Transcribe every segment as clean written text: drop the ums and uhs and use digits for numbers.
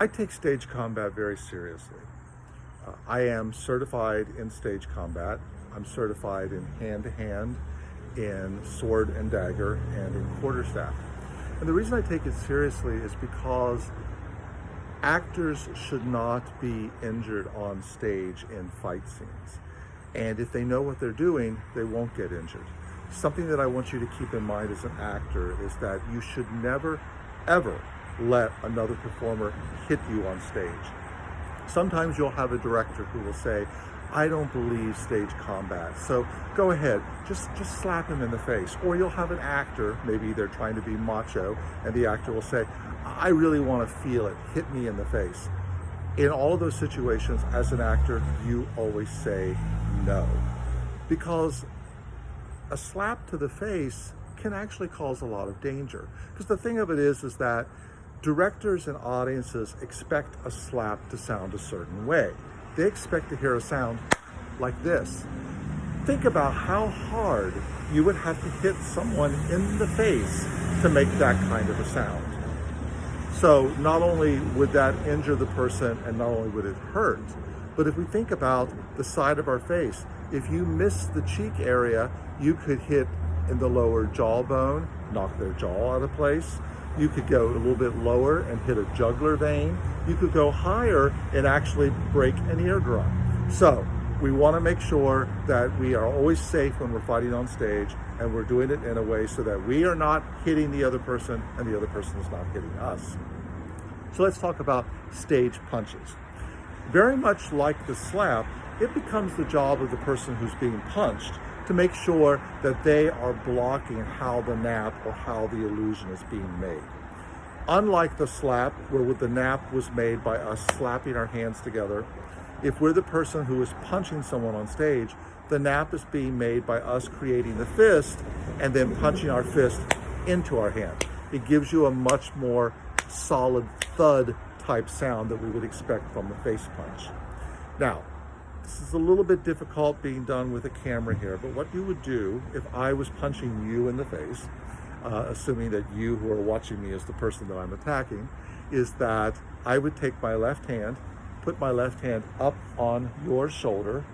I take stage combat very seriously. I am certified in stage combat. I'm certified in hand-to-hand, in sword and dagger, and in quarterstaff. And the reason I take it seriously is because actors should not be injured on stage in fight scenes. And if they know what they're doing, they won't get injured. Something that I want you to keep in mind as an actor is that you should never, ever let another performer hit you on stage. Sometimes you'll have a director who will say, I don't believe stage combat, so go ahead, just slap him in the face. Or you'll have an actor, maybe they're trying to be macho, and the actor will say, I really want to feel it, hit me in the face. In all of those situations, as an actor, you always say no. Because a slap to the face can actually cause a lot of danger. Because the thing of it is that directors and audiences expect a slap to sound a certain way. They expect to hear a sound like this. Think about how hard you would have to hit someone in the face to make that kind of a sound. So not only would that injure the person and not only would it hurt, but if we think about the side of our face, if you miss the cheek area, you could hit in the lower jawbone, knock their jaw out of place. You could go a little bit lower and hit a jugular vein. You could go higher and actually break an eardrum. So we want to make sure that we are always safe when we're fighting on stage, and we're doing it in a way so that we are not hitting the other person and the other person is not hitting us. So let's talk about stage punches. Very much like the slap, it becomes the job of the person who's being punched to make sure that they are blocking how the nap or how the illusion is being made. Unlike the slap, where the nap was made by us slapping our hands together, if we're the person who is punching someone on stage, the nap is being made by us creating the fist and then punching our fist into our hand. It gives you a much more solid thud type sound that we would expect from a face punch. Now, this is a little bit difficult being done with a camera here, but what you would do if I was punching you in the face, assuming that you who are watching me is the person that I'm attacking, is that I would take my left hand, put my left hand up on your shoulder,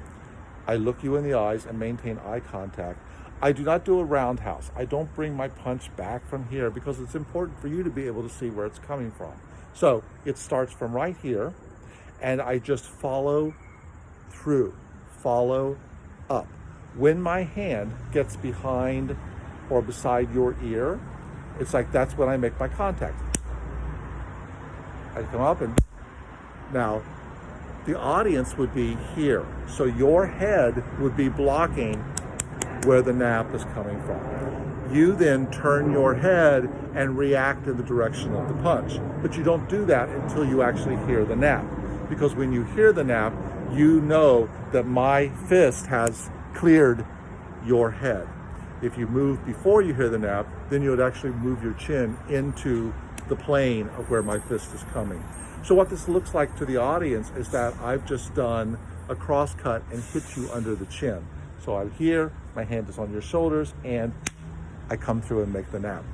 I look you in the eyes and maintain eye contact. I do not do a roundhouse. I don't bring my punch back from here because it's important for you to be able to see where it's coming from. So it starts from right here, and I just follow through, follow up. When my hand gets behind or beside your ear, it's like that's when I make my contact. I come up and now the audience would be here. So your head would be blocking where the nap is coming from. You then turn your head and react in the direction of the punch. But you don't do that until you actually hear the nap. Because when you hear the nap, you know that my fist has cleared your head. If you move before you hear the nap, then you would actually move your chin into the plane of where my fist is coming. So what this looks like to the audience is that I've just done a cross cut and hit you under the chin. So I'm here, my hand is on your shoulders, and I come through and make the nap.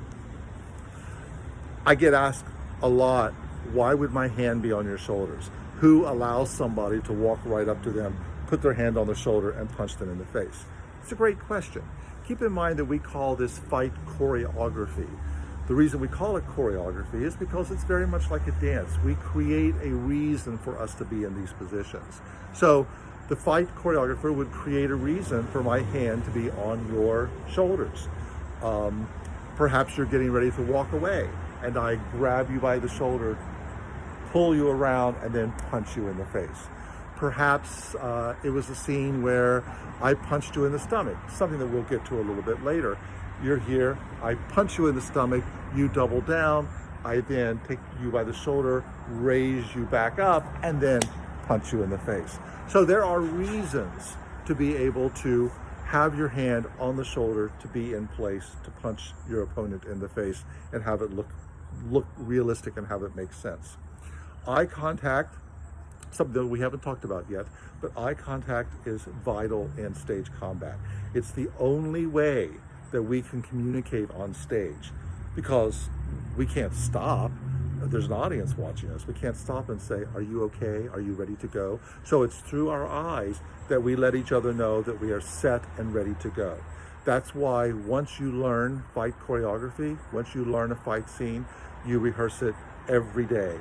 I get asked a lot, why would my hand be on your shoulders? Who allows somebody to walk right up to them, put their hand on their shoulder, and punch them in the face? It's a great question. Keep in mind that we call this fight choreography. The reason we call it choreography is because it's very much like a dance. We create a reason for us to be in these positions. So the fight choreographer would create a reason for my hand to be on your shoulders. Perhaps you're getting ready to walk away, and I grab you by the shoulder, pull you around, and then punch you in the face. Perhaps it was a scene where I punched you in the stomach, something that we'll get to a little bit later. You're here, I punch you in the stomach, you double down, I then take you by the shoulder, raise you back up, and then punch you in the face. So there are reasons to be able to have your hand on the shoulder, to be in place, to punch your opponent in the face and have it look realistic and have it make sense. Eye contact, something that we haven't talked about yet, but eye contact is vital in stage combat. It's the only way that we can communicate on stage, because we can't stop. there's an audience watching us. We can't stop and say, are you okay? Are you ready to go? So it's through our eyes that we let each other know that we are set and ready to go. That's why once you learn fight choreography, once you learn a fight scene, you rehearse it every day,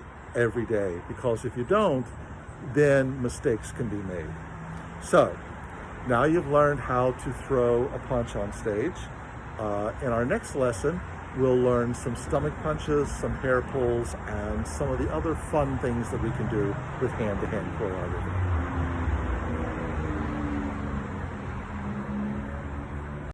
because if you don't, then mistakes can be made. So now you've learned how to throw a punch on stage. In our next lesson, we'll learn some stomach punches, some hair pulls, and some of the other fun things that we can do with hand-to-hand choreography.